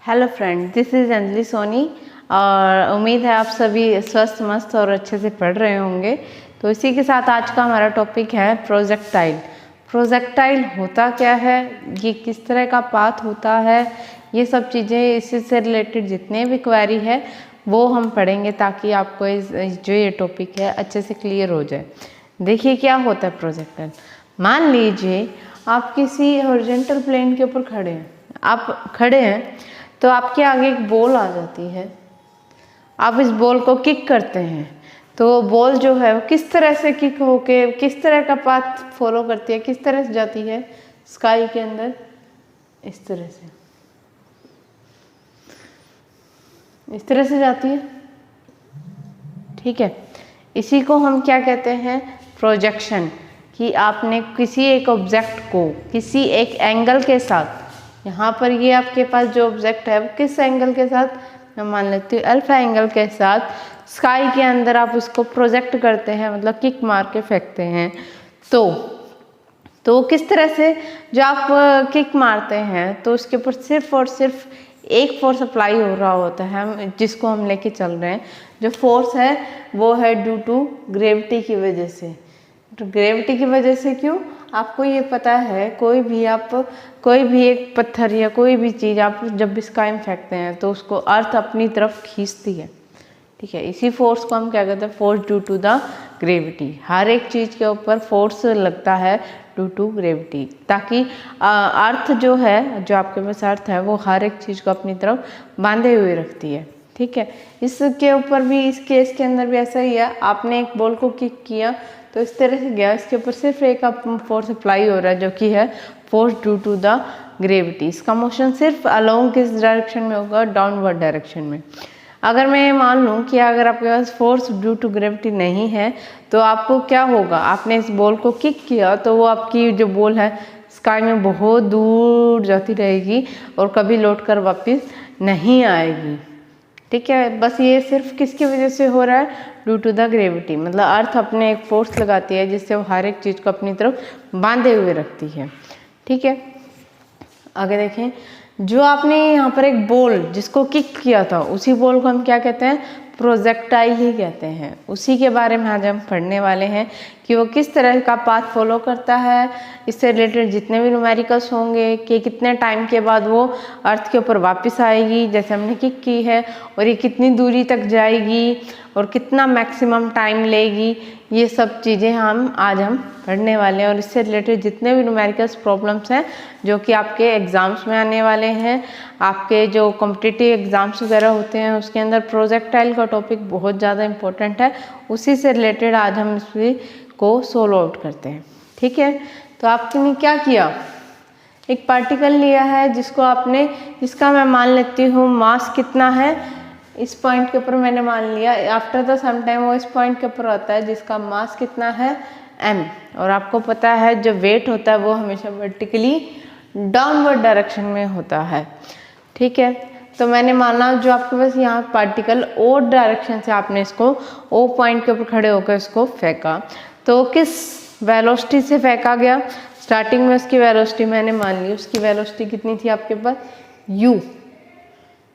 Hello friend, this is Anjali Soni और उम्मीद है आप सभी स्वस्थ मस्त और अच्छे से पढ़ रहे होंगे। तो इसी के साथ आज का हमारा टॉपिक है प्रोजेक्टाइल। प्रोजेक्टाइल होता क्या है, ये किस तरह का पाथ होता है, ये सब चीज़ें इसी से रिलेटेड जितने भी क्वेरी है वो हम पढ़ेंगे ताकि आपको जो ये टॉपिक है अच्छे से क्लियर हो जाए। देखिए क्या होता है प्रोजेक्टाइल। मान लीजिए आप किसी हॉरिजॉन्टल प्लेन के ऊपर खड़े हैं, आप खड़े हैं तो आपके आगे एक बॉल आ जाती है। आप इस बॉल को किक करते हैं तो बॉल जो है वो किस तरह से किक होके किस तरह का पाथ फॉलो करती है, किस तरह से जाती है स्काई के अंदर, इस तरह से जाती है। ठीक है, इसी को हम क्या कहते हैं, प्रोजेक्शन। कि आपने किसी एक ऑब्जेक्ट को किसी एक एंगल के साथ, यहाँ पर ये आपके पास जो ऑब्जेक्ट है वो किस एंगल के साथ, मैं मान लेती हूँ अल्फा एंगल के साथ, स्काई के अंदर आप उसको प्रोजेक्ट करते हैं, मतलब किक मार के फेंकते हैं। तो किस तरह से जो आप किक मारते हैं तो उसके ऊपर सिर्फ और सिर्फ एक फोर्स अप्लाई हो रहा होता है, जिसको हम लेके चल रहे हैं। जो फोर्स है वो है ड्यू टू ग्रेविटी की वजह से। तो ग्रेविटी की वजह से क्यों, आपको ये पता है, कोई भी एक पत्थर या कोई भी चीज़ आप जब भी स्काई में फेंकते हैं तो उसको अर्थ अपनी तरफ खींचती है। ठीक है, इसी फोर्स को हम क्या कहते हैं, force due to the gravity. हर एक चीज़ के ऊपर फोर्स लगता है ड्यू टू ग्रेविटी, ताकि अर्थ जो है, जो आपके पास अर्थ है वो हर एक चीज़ को अपनी तरफ बांधे हुए रखती है। ठीक है, इसके ऊपर भी, इस केस के अंदर भी ऐसा ही है। आपने एक बॉल को किक किया तो इस तरह से गया, इसके ऊपर सिर्फ एक फोर्स अप्लाई हो रहा है जो कि है force due to the gravity. इसका मोशन सिर्फ अलोंग किस डायरेक्शन में होगा, डाउनवर्ड डायरेक्शन में। अगर मैं मान लूँ कि अगर आपके पास फोर्स ड्यू टू ग्रेविटी नहीं है तो आपको क्या होगा, आपने इस बॉल को किक किया तो वो आपकी जो बॉल है स्काई में बहुत दूर जाती रहेगी और कभी लौट कर वापस नहीं आएगी। ठीक है, बस ये सिर्फ किसकी वजह से हो रहा है, ड्यू टू द ग्रेविटी। मतलब अर्थ अपने एक फोर्स लगाती है जिससे वो हर एक चीज़ को अपनी तरफ बांधे हुए रखती है। ठीक है, आगे देखें, जो आपने यहाँ पर एक बॉल जिसको किक किया था, उसी बॉल को हम क्या कहते हैं, प्रोजेक्टाइल ही कहते हैं। उसी के बारे में आज हम पढ़ने वाले हैं कि वो किस तरह का पाथ फॉलो करता है। इससे रिलेटेड जितने भी न्यूमेरिकल्स होंगे कि कितने टाइम के बाद वो अर्थ के ऊपर वापस आएगी, जैसे हमने किक की है, और ये कितनी दूरी तक जाएगी और कितना मैक्सिमम टाइम लेगी, ये सब चीज़ें आज हम पढ़ने वाले हैं। और इससे रिलेटेड जितने भी न्यूमेरिकल्स प्रॉब्लम्स हैं जो कि आपके एग्ज़ाम्स में आने वाले हैं, आपके जो कॉम्पिटिटिव एग्ज़ाम्स वगैरह होते हैं उसके अंदर प्रोजेक्टाइल का टॉपिक बहुत ज़्यादा इम्पोर्टेंट है। उसी से रिलेटेड आज हम इसी को सोल्व आउट करते हैं। ठीक है, तो आपने क्या किया, एक पार्टिकल लिया है जिसका मैं मान लेती हूँ मास कितना है, इस पॉइंट के ऊपर मैंने मान लिया। आफ्टर द सम टाइम वो इस पॉइंट के ऊपर आता है जिसका मास कितना है, m। और आपको पता है जो वेट होता है वो हमेशा वर्टिकली डाउनवर्ड डायरेक्शन में होता है। ठीक है, तो मैंने माना जो आपके पास यहाँ पार्टिकल ओ डायरेक्शन से, आपने इसको ओ पॉइंट के ऊपर खड़े होकर इसको फेंका, तो किस वेलोसिटी से फेंका गया। स्टार्टिंग में उसकी वेलोसिटी मैंने मान ली, उसकी वेलोसिटी कितनी थी आपके पास,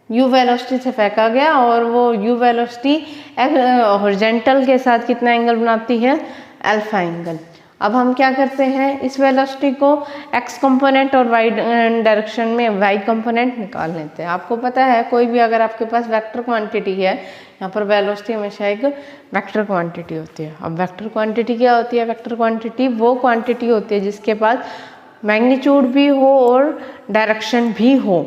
u वेलोसिटी से फेंका गया। और वो u वेलोसिटी हॉरिजॉन्टल के साथ कितना एंगल बनाती है, अल्फा एंगल। अब हम क्या करते हैं, इस वेलोसिटी को x कंपोनेंट और y डायरेक्शन में y कंपोनेंट निकाल लेते हैं। आपको पता है कोई भी अगर आपके पास वेक्टर क्वांटिटी है, यहाँ पर वेलोसिटी हमेशा एक वेक्टर क्वांटिटी होती है। अब वेक्टर क्वांटिटी क्या होती है, वेक्टर क्वांटिटी वो क्वांटिटी होती है जिसके पास मैग्नीट्यूड भी हो और डायरेक्शन भी हो।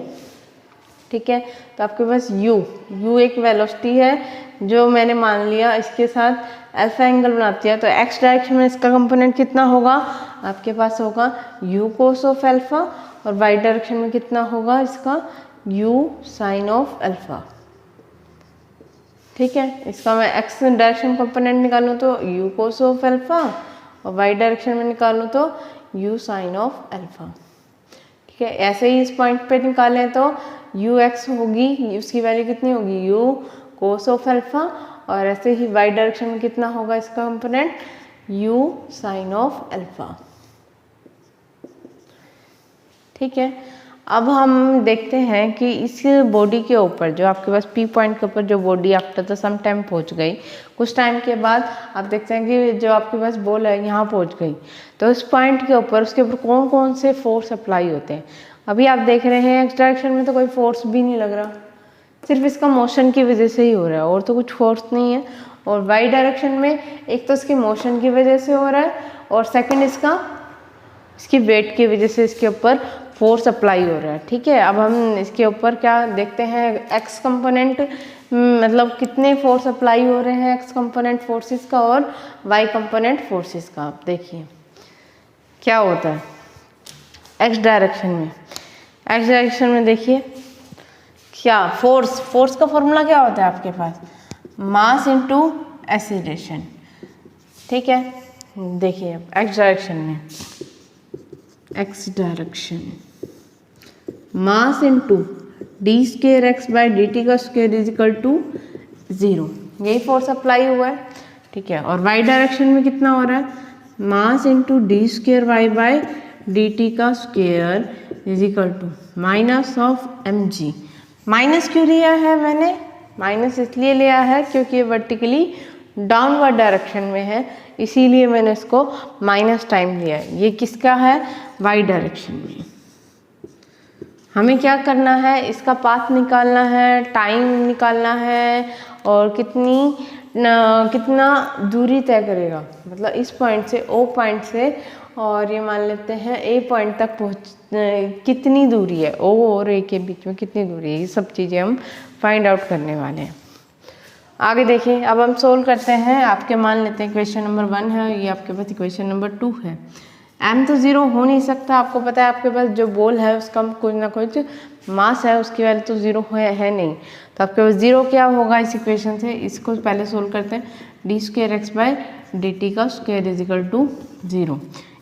ठीक है, तो आपके पास u एक वेलोसिटी है जो मैंने मान लिया इसके साथ अल्फा एंगल बनाती है। तो x डायरेक्शन में इसका कंपोनेंट कितना होगा, आपके पास होगा u cos ऑफ अल्फा, और y डायरेक्शन में कितना होगा इसका u sin ऑफ अल्फा। ठीक है, इसका मैं x डायरेक्शन कंपोनेंट निकालूँ तो u cos ऑफ अल्फा, और y डायरेक्शन में निकालूँ तो u sin ऑफ अल्फा। ठीक है, ऐसे ही इस पॉइंट पे निकालें तो ux होगी, उसकी वैल्यू कितनी होगी, u cos ऑफ अल्फा, और ऐसे ही y डायरेक्शन में कितना होगा इसका component, u sin of alpha. ठीक है, अब हम देखते हैं कि इस बॉडी के ऊपर जो आपके पास पी पॉइंट के ऊपर जो body after the some time पहुंच गई, कुछ टाइम के बाद आप देखते हैं कि जो आपके पास बॉल है यहाँ पहुंच गई, तो इस पॉइंट के ऊपर उसके ऊपर कौन कौन से फोर्स अप्लाई होते हैं। अभी आप देख रहे हैं एक्स डायरेक्शन में तो कोई फोर्स भी नहीं लग रहा, सिर्फ इसका मोशन की वजह से ही हो रहा है और तो कुछ फोर्स नहीं है। और वाई डायरेक्शन में एक तो इसकी मोशन की वजह से हो रहा है और सेकंड इसकी वेट की वजह से इसके ऊपर फोर्स अप्लाई हो रहा है। ठीक है, अब हम इसके ऊपर क्या देखते हैं, एक्स कंपोनेंट मतलब कितने फोर्स अप्लाई हो रहे हैं एक्स कंपोनेंट फोर्सेस का और वाई कंपोनेंट फोर्सेस का। आप देखिए क्या होता है एक्स डायरेक्शन में देखिए क्या फोर्स का फॉर्मूला क्या होता है आपके पास, मास इनटू एक्सीलरेशन। ठीक है, देखिए x direction mass into D square x by D T का स्क्वायर इज इक्वल टू 0, यही फोर्स अप्लाई हुआ है। ठीक है, और वाई डायरेक्शन में कितना हो रहा है, mass into D square Y by D T का square is equal to minus of M G. Minus क्यों लिया है मैंने, माइनस इसलिए लिया है क्योंकि ये वर्टिकली डाउनवर्ड डायरेक्शन में है, इसीलिए मैंने इसको माइनस टाइम लिया है। ये किसका है, वाई डायरेक्शन में। हमें क्या करना है, इसका पाथ निकालना है, टाइम निकालना है और कितना दूरी तय करेगा, मतलब इस पॉइंट से ओ पॉइंट से और ये मान लेते हैं ए पॉइंट तक कितनी दूरी है, ओ और ए के बीच में कितनी दूरी है, ये सब चीज़ें हम फाइंड आउट करने वाले हैं। आगे देखिए, अब हम सोल्व करते हैं। आपके मान लेते हैं इक्वेशन नंबर 1 है, ये आपके पास इक्वेशन नंबर 2 है। m तो 0 हो नहीं सकता, आपको पता है आपके पास जो बॉल है उसका कुछ ना कुछ मास है, उसकी वैल्यू तो 0 है नहीं, तो आपके पास 0 क्या होगा इस इक्वेशन से, इसको पहले सोल्व करते हैं। D square x by D T का स्क्वायर इज इक्वल टू 0।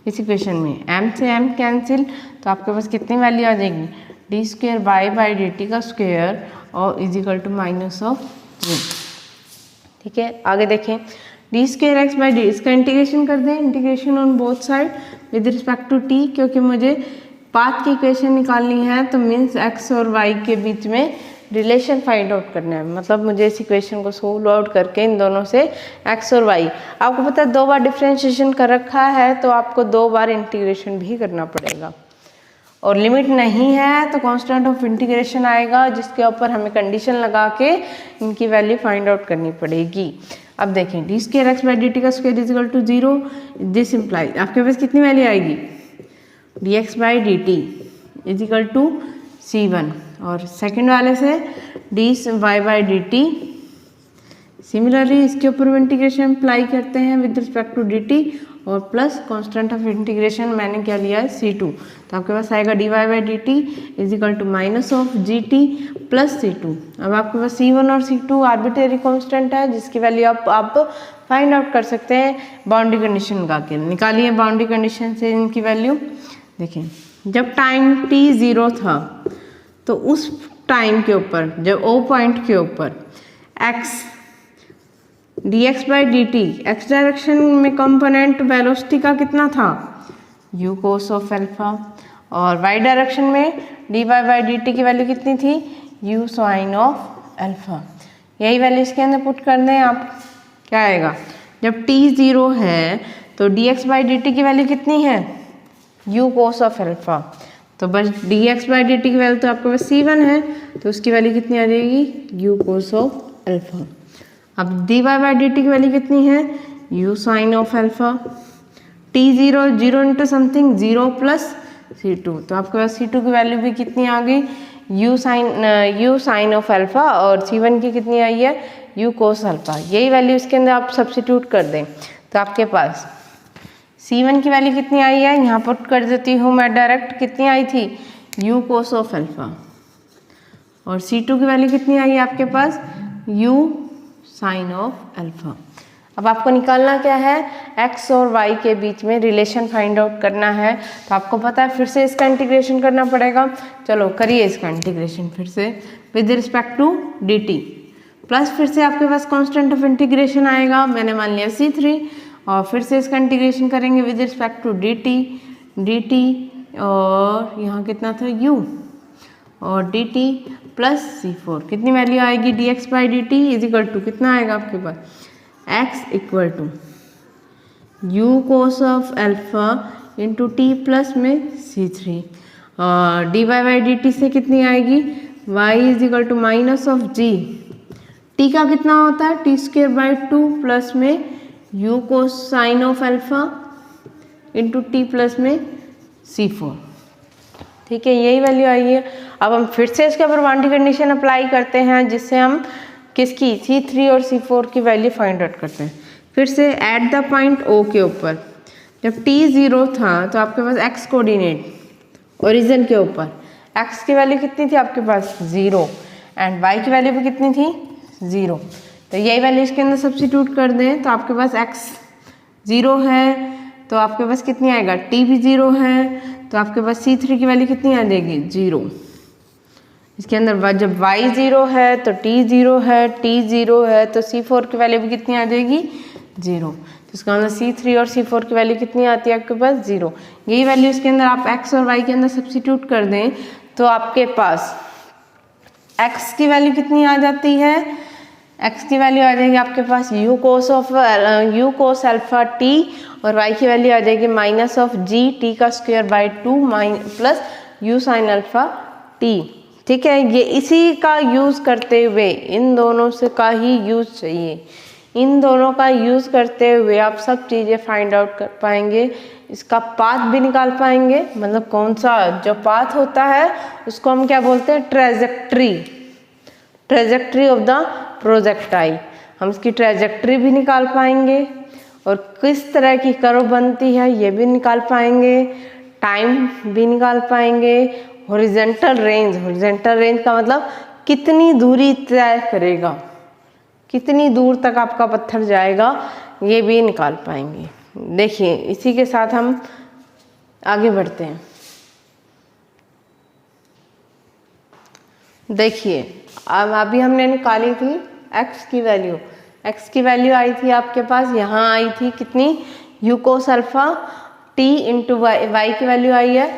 इस इक्वेशन में m से m कैंसिल, तो आपके पास कितनी वैल्यू आ जाएगी, d square Y by D T का स्क्वायर और is equal to minus of 0। ठीक है, आगे देखें, D square x by d, इसका इंटीग्रेशन कर दें, integration on both side with respect to t, क्योंकि मुझे पाथ की इक्वेशन निकालनी है, तो मीन्स एक्स और वाई के बीच में रिलेशन फाइंड आउट करना है, मतलब मुझे इस इक्वेशन को सोल्व आउट करके इन दोनों से एक्स और वाई, आपको पता है 2 बार डिफ्रेंशिएशन कर रखा है तो आपको 2 बार इंटीग्रेशन भी करना पड़ेगा, और लिमिट नहीं है तो कांस्टेंट ऑफ इंटीग्रेशन आएगा जिसके ऊपर हमें कंडीशन लगा के इनकी वैल्यू फाइंड आउट करनी पड़ेगी। अब देखें, D square x by D T का square is equal to 0, this implies आपके पास कितनी वैल्यू आएगी, D X by D T is equal to C1, और सेकंड वाले से D Y by D T, similarly इसके ऊपर इंटीग्रेशन अप्लाई करते हैं with respect to D T और प्लस कांस्टेंट ऑफ इंटीग्रेशन मैंने क्या लिया है C2, तो आपके पास आएगा D Y by D T is equal to minus of ji t plus C2। अब आपके पास C1 और C2 आर्बिट्रेरी कांस्टेंट है जिसकी वैल्यू आप फाइंड आउट कर सकते हैं बाउंड्री कंडीशन लगा के। निकालिए बाउंड्री कंडीशन से इनकी वैल्यू। देखें, जब टाइम t 0 था तो उस टाइम के ऊपर जब ओ पॉइंट के ऊपर x dx by D T, x direction में कंपोनेंट वेलोसिटी का कितना था, u कोस ऑफ अल्फा, और y डायरेक्शन में dy बाई डी टी की वैल्यू कितनी थी, u साइन ऑफ अल्फा। यही वैल्यू इसके अंदर पुट कर दें आप, क्या आएगा, जब t 0 है तो dx बाई डी टी की वैल्यू कितनी है, u कोस ऑफ अल्फा, तो बस dx बाई डी टी की वैल्यू तो आपके पास C1 है तो उसकी वैल्यू कितनी आ जाएगी, u कोस ऑफ अल्फा। अब dy बाई डी टी की वैल्यू कितनी है, u sine of alpha, t 0 into something 0 plus C2, तो आपके पास C2 की वैल्यू भी कितनी आ गई, u साइन ऑफ अल्फा, और C1 की कितनी आई है, u कोस अल्फा। यही वैल्यू इसके अंदर आप सब्स्टिट्यूट कर दें तो आपके पास C1 की वैल्यू कितनी आई है, यहाँ पुट कर देती हूँ मैं डायरेक्ट, कितनी आई थी, u कोस ऑफ अल्फा, और C2 की वैल्यू कितनी आई है आपके पास, u साइन ऑफ अल्फा। अब आपको निकालना क्या है, x और y के बीच में रिलेशन फाइंड आउट करना है, तो आपको पता है फिर से इसका इंटीग्रेशन करना पड़ेगा। चलो करिए इसका इंटीग्रेशन फिर से with respect to dt, plus फिर से आपके पास कांस्टेंट ऑफ इंटीग्रेशन आएगा, मैंने मान लिया C3, और फिर से इसका इंटीग्रेशन करेंगे विद रिस्पेक्ट टू dt, और यहाँ कितना था u, और डी टी प्लस C4 कितनी वैल्यू आएगी, dx by D T is equal to कितना आएगा आपके पास, x equal to u cos of alpha into t plus में C3 और d Y by D t से कितनी आएगी, y is equal to minus of ji, T का कितना होता है टी स्क्र बाई 2 प्लस में u cos sine of alpha into t plus में C4। ठीक है, यही वैल्यू आई है। अब हम फिर से इसके ऊपर बाउंड्री कंडीशन अप्लाई करते हैं जिससे हम किसकी C3 और C4 की वैल्यू फाइंड आउट करते हैं। फिर से एट द पॉइंट O के ऊपर जब t 0 था तो आपके पास x कोऑर्डिनेट ओरिजिन के ऊपर x की वैल्यू कितनी थी आपके पास 0 एंड y की वैल्यू भी कितनी थी 0। तो यही वैल्यू इसके अंदर सब्स्टिट्यूट कर दें तो आपके पास x 0 है तो आपके पास कितनी आएगा, t भी 0 है तो आपके पास C3 की वैल्यू कितनी आ जाएगी 0। इसके अंदर जब y 0 है तो t 0 है, t 0 है तो C4 की वैल्यू भी कितनी आ जाएगी 0। तो इसका मतलब C3 और C4 की वैल्यू कितनी आती है आपके पास 0। यही वैल्यू इसके अंदर आप x और y के अंदर सब्स्टिट्यूट कर दें तो आपके पास x की वैल्यू कितनी आ जाती है, x की वैल्यू आ जाएगी आपके पास u कोस अल्फा t और y की वैल्यू आ जाएगी माइनस ऑफ जी टी का square by 2 plus u sine alpha t। ठीक है, ये इसी का यूज़ करते हुए इन दोनों से का ही यूज़ चाहिए, इन दोनों का यूज़ करते हुए आप सब चीज़ें फाइंड आउट कर पाएंगे, इसका पाथ भी निकाल पाएंगे। मतलब कौन सा जो पाथ होता है उसको हम क्या बोलते हैं, ट्रेजेक्ट्री ऑफ द प्रोजेक्टाइल। हम इसकी ट्रेजेक्ट्री भी निकाल पाएंगे और किस तरह की कर्व बनती है ये भी निकाल पाएंगे, टाइम भी निकाल पाएंगे, हॉरिजॉन्टल रेंज का मतलब कितनी दूरी तय करेगा, कितनी दूर तक आपका पत्थर जाएगा ये भी निकाल पाएंगे। देखिए इसी के साथ हम आगे बढ़ते हैं। देखिए अब अभी हमने निकाली थी x की वैल्यू, x की वैल्यू आई थी आपके पास, यहाँ आई थी कितनी u cos alpha t into y की वैल्यू आई है,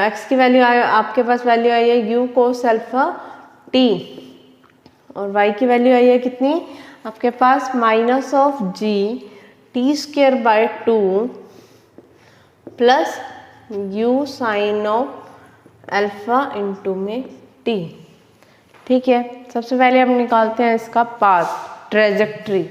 x की वैल्यू आपके पास वैल्यू आई है u कोस अल्फा t और y की वैल्यू आई है कितनी आपके पास minus of ji T square by 2 plus u sine of alpha into में t। ठीक है, सबसे पहले हम निकालते हैं इसका पाथ, ट्रेजेक्ट्री।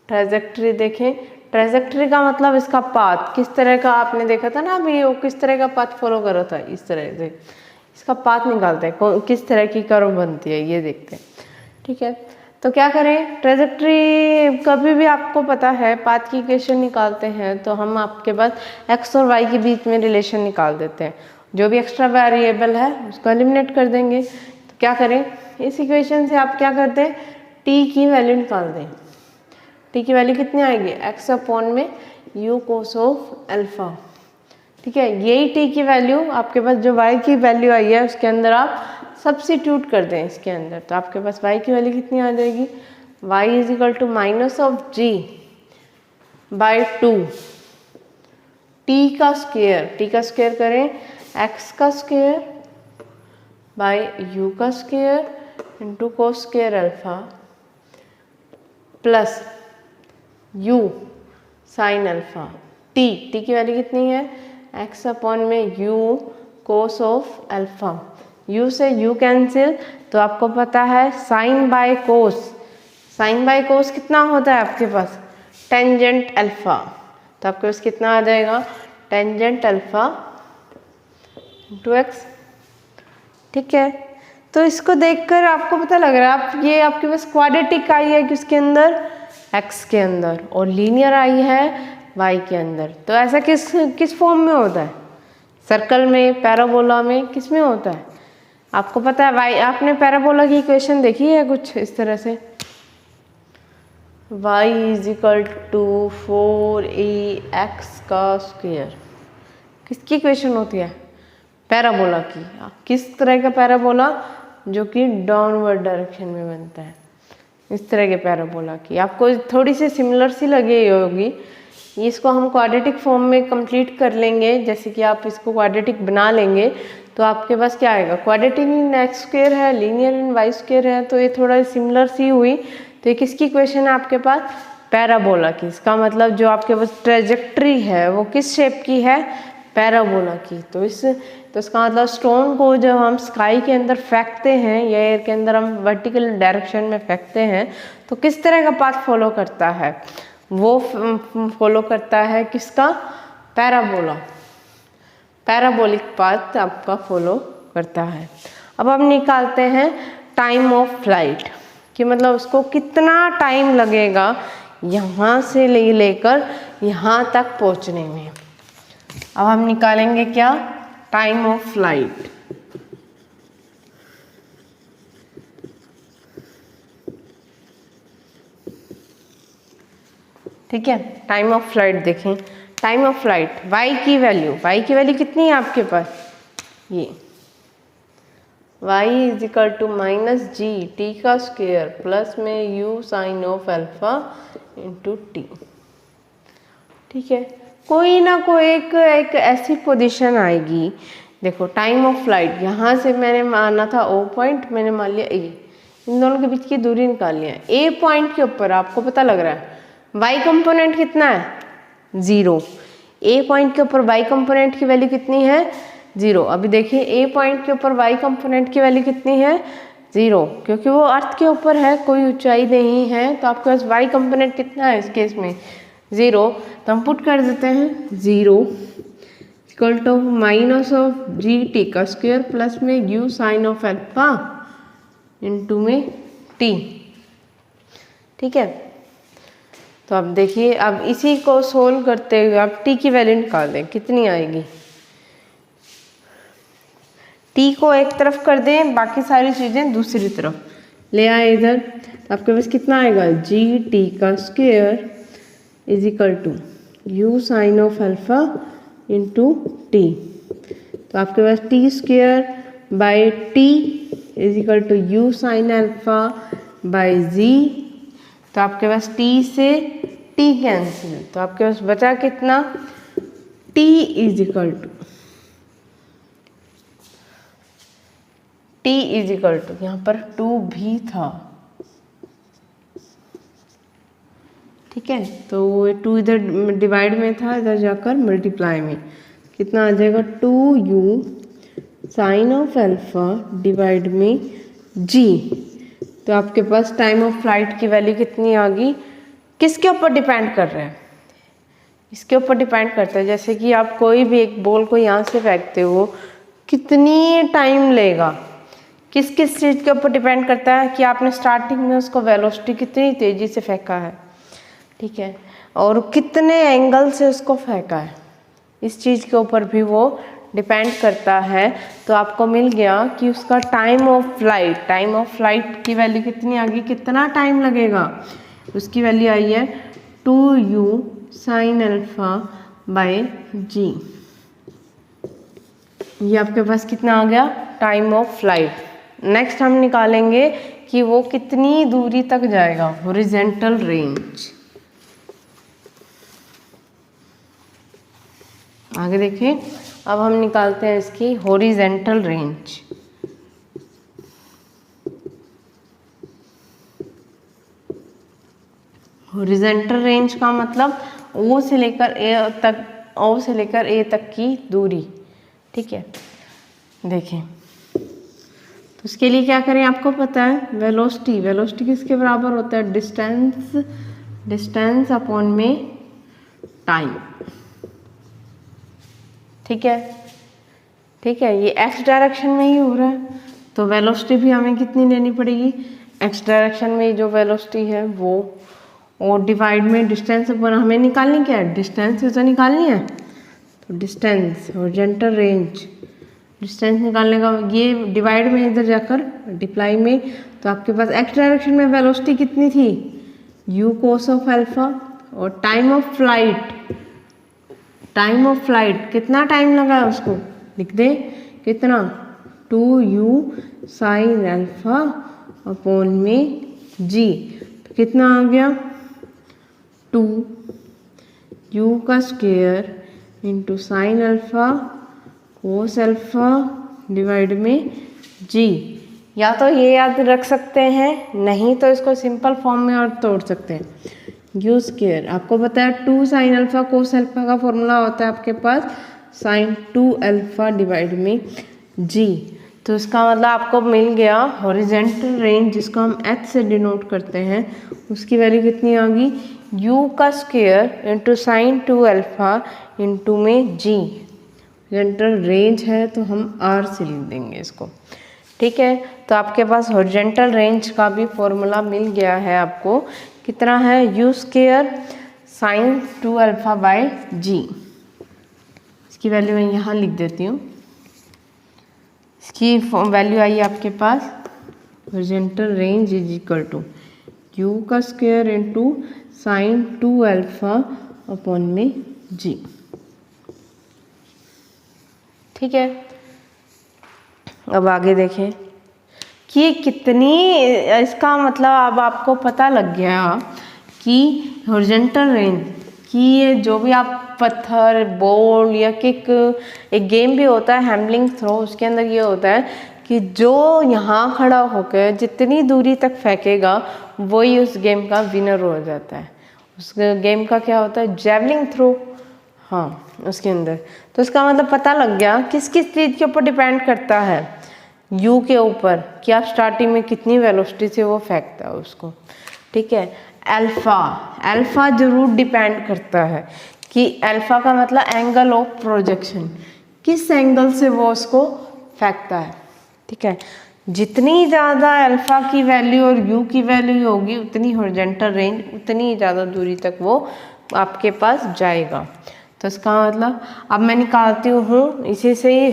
ट्रेजेक्ट्री देखें, ट्रेजेक्ट्री का मतलब इसका पाथ किस तरह का, आपने देखा था ना अभी वो किस तरह का पाथ फॉलो कर रहा था, इस तरह से इसका पाथ निकालते हैं, किस तरह की कर्व बनती है ये देखते हैं। ठीक है, तो क्या करें, ट्रेजेक्ट्री कभी भी आपको पता है पाथ की इक्वेशन निकालते हैं तो हम आपके पास x और y के बीच में रिलेशन निकाल देते हैं, जो भी एक्स्ट्रा वेरिएबल है उसको एलिमिनेट कर देंगे। तो क्या करें, इस इक्वेशन से आप क्या करते हैं t की वैल्यू निकाल दें। t की वैल्यू कितनी आएगी, x अपॉन में u कोस ऑफ अल्फा। ठीक है, यही t की वैल्यू आपके पास जो y की वैल्यू आई है उसके अंदर आप सब्स्टिट्यूट कर दें इसके अंदर, तो आपके पास y की वैल्यू कितनी आ जाएगी, y is equal to minus of g by 2 t का स्क्वायर करें x का स्क्वायर बाई u का square into cos square alpha plus u sine alpha t की वैल्यू कितनी है x अपॉन में u cos of alpha, u से u cancel तो आपको पता है साइन बाय कोस कितना होता है आपके पास टेंजेंट अल्फा, तो आपके पास कितना आ जाएगा टेंजेंट अल्फा इंटू एक्स। ठीक है, तो इसको देखकर आपको पता लग रहा है आप ये आपके पास क्वाड्रेटिक आई है किसके अंदर x के अंदर और लीनियर आई है y के अंदर। तो ऐसा किस फॉर्म में होता है, सर्कल में, पैराबोला में, किस में होता है आपको पता है। y आपने पैराबोला की इक्वेशन देखी है कुछ इस तरह से, y is equal to 4ax का स्क्वायर, किसकी इक्वेशन होती है पैराबोला की। किस तरह का पैराबोला, जो कि डाउनवर्ड डायरेक्शन में बनता है, इस तरह के पैराबोला की। आपको थोड़ी सी सिमिलर सी लगी होगी इसको हम क्वाड्रेटिक फॉर्म में कंप्लीट कर लेंगे। जैसे कि आप इसको क्वाड्रेटिक बना लेंगे तो आपके पास क्या आएगा, क्वाड्रेटिक इन एक्स स्क्वायर है, लीनियर इन वाई स्क्वायर है, तो ये थोड़ा सिमिलर सी हुई। तो ये किसकी इक्वेशन है आपके पास, पैराबोला की। इसका मतलब जो आपके पास ट्रेजेक्ट्री है वो किस शेप की है, पैराबोला की। तो इसका मतलब स्टोन को जब हम स्काई के अंदर फेंकते हैं या एयर के अंदर हम वर्टिकल डायरेक्शन में फेंकते हैं तो किस तरह का पाथ फॉलो करता है, वो फॉलो करता है किसका, पैराबोला, पैराबोलिक पाथ आपका फॉलो करता है। अब हम निकालते हैं टाइम ऑफ फ्लाइट कि मतलब उसको कितना टाइम लगेगा यहाँ से लेकर यहाँ तक पहुँचने में। अब हम निकालेंगे क्या, टाइम ऑफ फ्लाइट। ठीक है, टाइम ऑफ फ्लाइट देखें। टाइम ऑफ फ्लाइट y की वैल्यू कितनी है आपके पास, ये y is equal to minus g T का स्क्वायर प्लस में u sine of alpha into t. ठीक है, कोई ना कोई एक ऐसी पोजीशन आएगी। देखो टाइम ऑफ फ्लाइट, यहाँ से मैंने माना था O पॉइंट, मैंने मान लिया A, इन दोनों के बीच की दूरी निकाल लिया। A पॉइंट के ऊपर आपको पता लग रहा है y कंपोनेंट कितना है, 0। A पॉइंट के ऊपर y कंपोनेंट की वैल्यू कितनी है, 0। अभी देखिए A पॉइंट के ऊपर y कंपोनेंट की वैल्यू कितनी है, 0, क्योंकि वो अर्थ के ऊपर है, कोई ऊंचाई नहीं है। तो आपके पास y कंपोनेंट कितना है इस केस में, 0। तो हम पुट कर देते हैं 0 equal to minus of G T का स्क्वायर प्लस में u sine of alpha into में t। ठीक है, तो अब देखिए, अब इसी को सोल्व करते हुए आप t की वैल्यू निकाल दें, कितनी आएगी। t को एक तरफ कर दें, बाकी सारी चीज़ें दूसरी तरफ ले आए इधर, तो आपके पास कितना आएगा, जी टी का square is equal to u sine of alpha into T. तो आपके पास T square by T is equal to u sine alpha by G. तो आपके पास t से t कैंसिल, तो आपके पास बचा कितना, t इज इक्वल टू यहाँ पर 2 भी था। ठीक है, तो 2 इधर डिवाइड में था, इधर जाकर मल्टीप्लाई में कितना आ जाएगा, 2u sine of alpha divide में g। तो आपके पास टाइम ऑफ फ्लाइट की वैल्यू कितनी आ गई, किसके ऊपर डिपेंड कर रहा है, इसके ऊपर डिपेंड करता है। जैसे कि आप कोई भी एक बॉल को यहाँ से फेंकते हो, कितनी टाइम लेगा, किस किस चीज़ के ऊपर डिपेंड करता है कि आपने स्टार्टिंग में उसको वेलोसिटी कितनी तेज़ी से फेंका है। ठीक है, और कितने एंगल से उसको फेंका है, इस चीज़ के ऊपर भी वो डिपेंड करता है। तो आपको मिल गया कि उसका टाइम ऑफ फ्लाइट की वैल्यू कितनी आ गई, कितना टाइम लगेगा, उसकी वैल्यू आई है 2u साइन अल्फा बाय जी। ये आपके पास कितना आ गया, टाइम ऑफ फ्लाइट। नेक्स्ट हम निकालेंगे कि वो कितनी दूरी तक जाएगा, हॉरिजॉन्टल रेंज। आगे देखिए, अब हम निकालते हैं इसकी हॉरिजॉन्टल रेंज। हॉरिजॉन्टल रेंज का मतलब O से लेकर A तक की दूरी। ठीक है, देखें तो उसके लिए क्या करें, आपको पता है वेलोसिटी किसके बराबर होता है, डिस्टेंस अपॉन में टाइम। ठीक है, ये x डायरेक्शन में ही हो रहा है, तो वेलोसिटी भी हमें कितनी लेनी पड़ेगी, x डायरेक्शन में जो वेलोसिटी है वो, और डिवाइड में डिस्टेंस अपॉन, हमें निकालनी क्या है, डिस्टेंस ही तो निकालनी है। तो डिस्टेंस, हॉरिजॉन्टल रेंज, डिस्टेंस निकालने का ये डिवाइड में इधर जाकर मल्टीप्लाई में। तो आपके पास x डायरेक्शन में वेलोसिटी कितनी थी, u cos ऑफ अल्फा, और टाइम ऑफ फ्लाइट कितना टाइम लगा है उसको लिख दे, कितना, 2u साइन अल्फा अपॉन में g। तो कितना आ गया, 2 यू का square into sine alpha cos alpha divide में जी। या तो ये याद रख सकते हैं, नहीं तो इसको सिंपल फॉर्म में और तोड़ सकते हैं। यू स्क्वायर आपको पता है 2 साइन अल्फ़ा कोस अल्फ़ा का फॉर्मूला होता है आपके पास साइन 2 अल्फ़ा डिवाइड में जी। तो इसका मतलब आपको मिल गया हॉरिजेंटल रेंज जिसको हम एच से डिनोट करते हैं, उसकी वैल्यू कितनी आ गई यू का square into sine 2 alpha into में जी। हॉरिजेंटल रेंज है तो हम आर से लिख देंगे इसको, ठीक है। तो आपके पास हॉरिजेंटल रेंज का भी फॉर्मूला मिल गया है आपको, कितना है U square sine 2 alpha by G. इसकी वैल्यू मैं यहाँ लिख देती हूँ। इसकी वैल्यू आई आपके पास horizontal range is equal to U का square into sine 2 alpha upon में जी, ठीक है। अब आगे देखें कि कितनी, इसका मतलब अब आपको पता लग गया कि हॉरिजेंटल रेंज कि ये जो भी आप पत्थर बॉल या किक, एक गेम भी होता है हैमलिंग थ्रो, उसके अंदर ये होता है कि जो यहाँ खड़ा होकर जितनी दूरी तक फेंकेगा वही उस गेम का विनर हो जाता है। उस गेम का क्या होता है जैवलिंग थ्रो, हाँ उसके अंदर। तो इसका मतलब पता लग गया किस किस चीज़ के ऊपर डिपेंड करता है, यू के ऊपर कि आप स्टार्टिंग में कितनी वेलोसिटी से वो फेंकता है उसको, ठीक है। अल्फ़ा जरूर डिपेंड करता है कि अल्फ़ा का मतलब एंगल ऑफ प्रोजेक्शन, किस एंगल से वो उसको फेंकता है, ठीक है। जितनी ज़्यादा अल्फ़ा की वैल्यू और यू की वैल्यू होगी उतनी हॉरिजेंटल रेंज, उतनी ज़्यादा दूरी तक वो आपके पास जाएगा। तो इसका मतलब अब मैं निकालती हूँ इसी से ही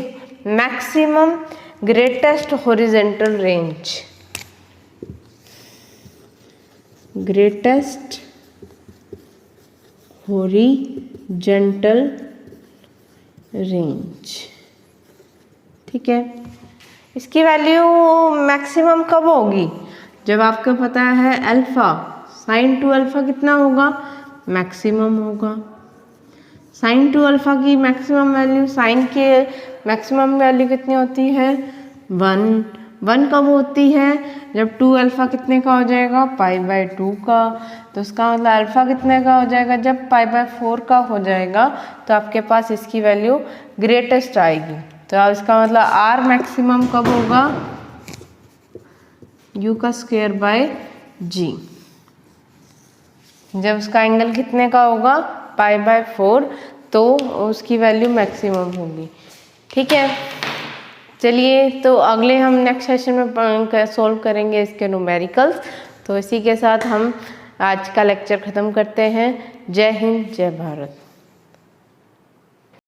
maximum greatest horizontal range, greatest horizontal range, ठीक है। इसकी वैल्यू मैक्सिमम कब होगी, जब आपको पता है अल्फ़ा साइन 2 अल्फ़ा कितना होगा मैक्सिमम होगा। साइन 2 अल्फ़ा की मैक्सिमम वैल्यू, साइन के मैक्सिमम वैल्यू कितनी होती है 1 कब होती है जब 2 अल्फ़ा कितने का हो जाएगा π/2 का। तो इसका मतलब अल्फ़ा कितने का हो जाएगा जब π/4 का हो जाएगा, तो आपके पास इसकी वैल्यू ग्रेटेस्ट आएगी। तो अब इसका मतलब आर मैक्सिमम कब होगा यू का स्क्वायर बाय जी, जब उसका एंगल कितने का होगा π/4, तो उसकी वैल्यू मैक्सिमम होगी, ठीक है। चलिए तो अगले हम नेक्स्ट सेशन में सॉल्व करेंगे इसके न्यूमेरिकल्स। तो इसी के साथ हम आज का लेक्चर ख़त्म करते हैं। जय हिंद जय भारत।